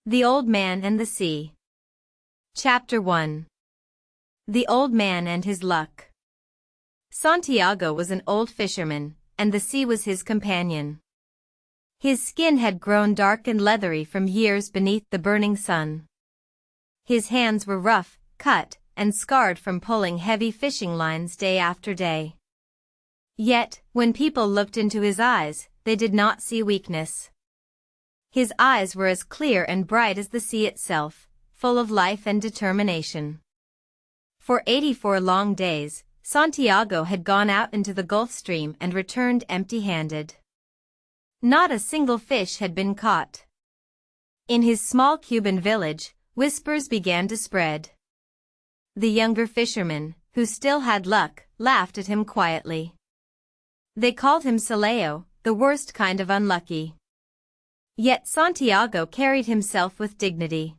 The Old Man and the Sea. Chapter 1. The Old Man and His Luck. Santiago was an old fisherman, and the sea was his companion. His skin had grown dark and leathery from years beneath the burning sun. His hands were rough, cut, and scarred from pulling heavy fishing lines day after day. Yet, when people looked into his eyes, they did not see weakness. His eyes were as clear and bright as the sea itself, full of life and determination. For 84 long days, Santiago had gone out into the Gulf Stream and returned empty-handed. Not a single fish had been caught. In his small Cuban village, whispers began to spread. The younger fishermen, who still had luck, laughed at him quietly. They called him Saleo, the worst kind of unlucky. Yet Santiago carried himself with dignity.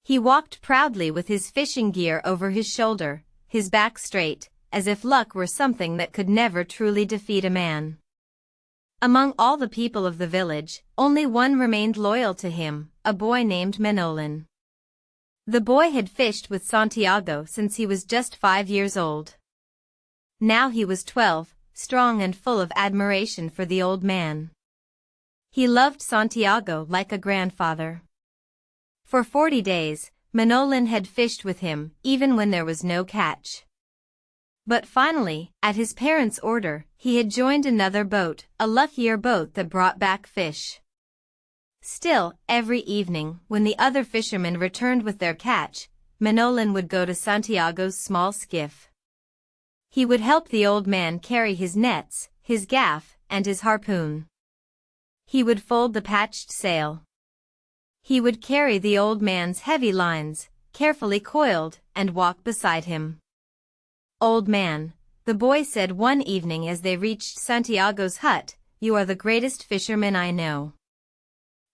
He walked proudly with his fishing gear over his shoulder, his back straight, as if luck were something that could never truly defeat a man. Among all the people of the village, only one remained loyal to him, a boy named Manolin. The boy had fished with Santiago since he was just 5 years old. Now he was 12, strong and full of admiration for the old man. He loved Santiago like a grandfather. For 40 days, Manolin had fished with him, even when there was no catch. But finally, at his parents' order, he had joined another boat, a luckier boat that brought back fish. Still, every evening, when the other fishermen returned with their catch, Manolin would go to Santiago's small skiff. He would help the old man carry his nets, his gaff, and his harpoon. He would fold the patched sail. He would carry the old man's heavy lines, carefully coiled, and walk beside him. "Old man," the boy said one evening as they reached Santiago's hut, "you are the greatest fisherman I know.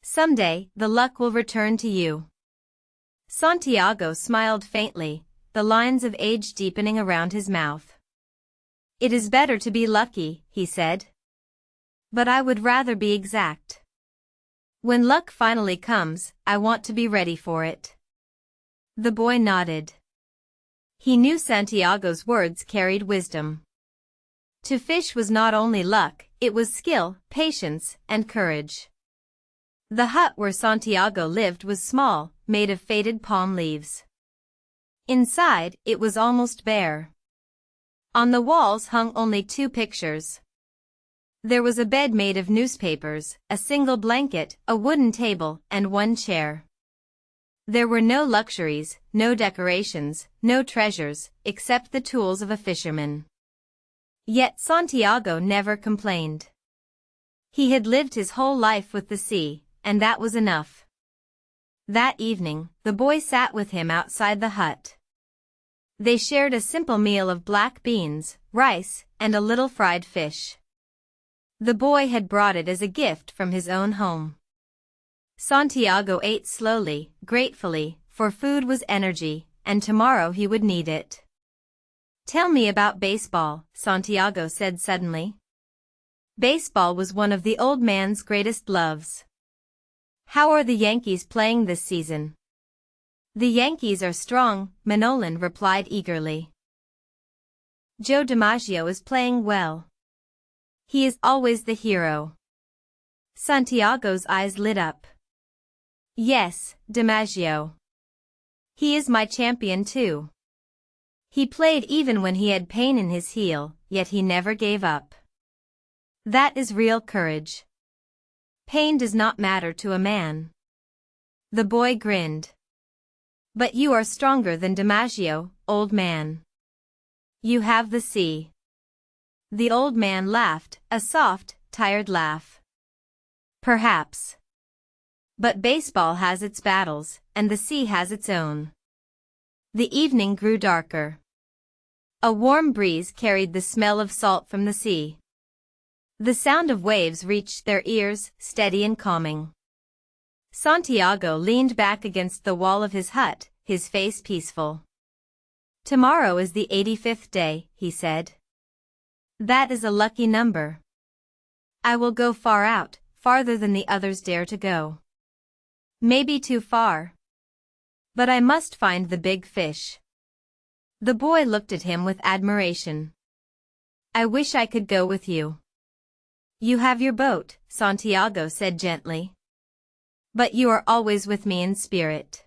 Someday, the luck will return to you." Santiago smiled faintly, the lines of age deepening around his mouth. "It is better to be lucky," he said. "But I would rather be exact. When luck finally comes, I want to be ready for it." The boy nodded. He knew Santiago's words carried wisdom. To fish was not only luck, it was skill, patience, and courage. The hut where Santiago lived was small, made of faded palm leaves. Inside, it was almost bare. On the walls hung only 2 pictures. There was a bed made of newspapers, a single blanket, a wooden table, and 1 chair. There were no luxuries, no decorations, no treasures, except the tools of a fisherman. Yet Santiago never complained. He had lived his whole life with the sea, and that was enough. That evening, the boy sat with him outside the hut. They shared a simple meal of black beans, rice, and a little fried fish. The boy had brought it as a gift from his own home. Santiago ate slowly, gratefully, for food was energy, and tomorrow he would need it. "Tell me about baseball," Santiago said suddenly. Baseball was one of the old man's greatest loves. "How are the Yankees playing this season?" "The Yankees are strong," Manolin replied eagerly. "Joe DiMaggio is playing well. He is always the hero." Santiago's eyes lit up. "Yes, DiMaggio. He is my champion too. He played even when he had pain in his heel, yet he never gave up. That is real courage. Pain does not matter to a man." The boy grinned. "But you are stronger than DiMaggio, old man. You have the sea." The old man laughed, a soft, tired laugh. "Perhaps. But baseball has its battles, and the sea has its own." The evening grew darker. A warm breeze carried the smell of salt from the sea. The sound of waves reached their ears, steady and calming. Santiago leaned back against the wall of his hut, his face peaceful. "Tomorrow is the 85th day," he said. "That is a lucky number. I will go far out, farther than the others dare to go." Maybe too far. But I must find the big fish. The boy looked at him with admiration. I wish I could go with you. You have your boat, Santiago said gently. But you are always with me in spirit.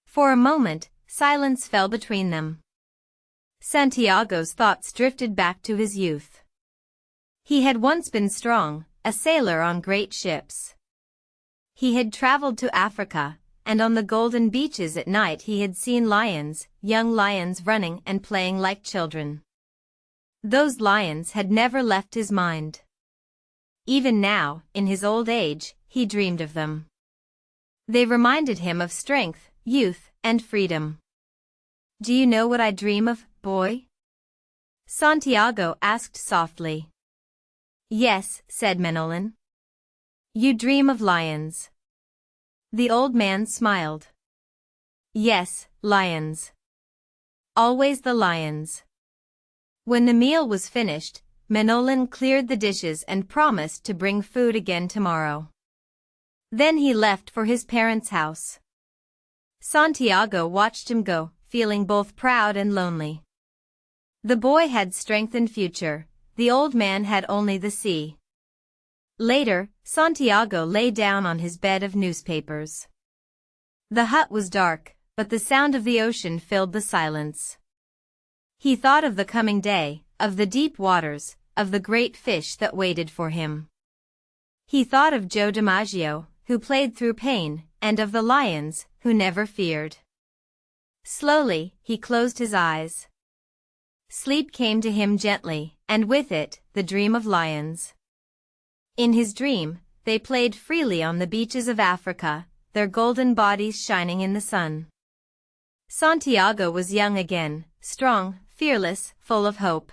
For a moment, silence fell between them. Santiago's thoughts drifted back to his youth. He had once been strong, a sailor on great ships. He had traveled to Africa, and on the golden beaches at night he had seen lions, young lions running and playing like children. Those lions had never left his mind. Even now, in his old age, he dreamed of them. They reminded him of strength, youth, and freedom. Do you know what I dream of, boy? Santiago asked softly. Yes, said Manolin. You dream of lions. The old man smiled. Yes, lions. Always the lions. When the meal was finished, Manolin cleared the dishes and promised to bring food again tomorrow. Then he left for his parents' house. Santiago watched him go, feeling both proud and lonely. The boy had strength and future, the old man had only the sea. Later, Santiago lay down on his bed of newspapers. The hut was dark, but the sound of the ocean filled the silence. He thought of the coming day, of the deep waters, of the great fish that waited for him. He thought of Joe DiMaggio, who played through pain, and of the lions, who never feared. Slowly, he closed his eyes. Sleep came to him gently, and with it, the dream of lions. In his dream, they played freely on the beaches of Africa, their golden bodies shining in the sun. Santiago was young again, strong, fearless, full of hope.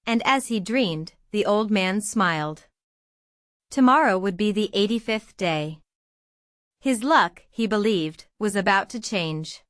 And as he dreamed, the old man smiled. Tomorrow would be the 85th day. His luck, he believed, was about to change.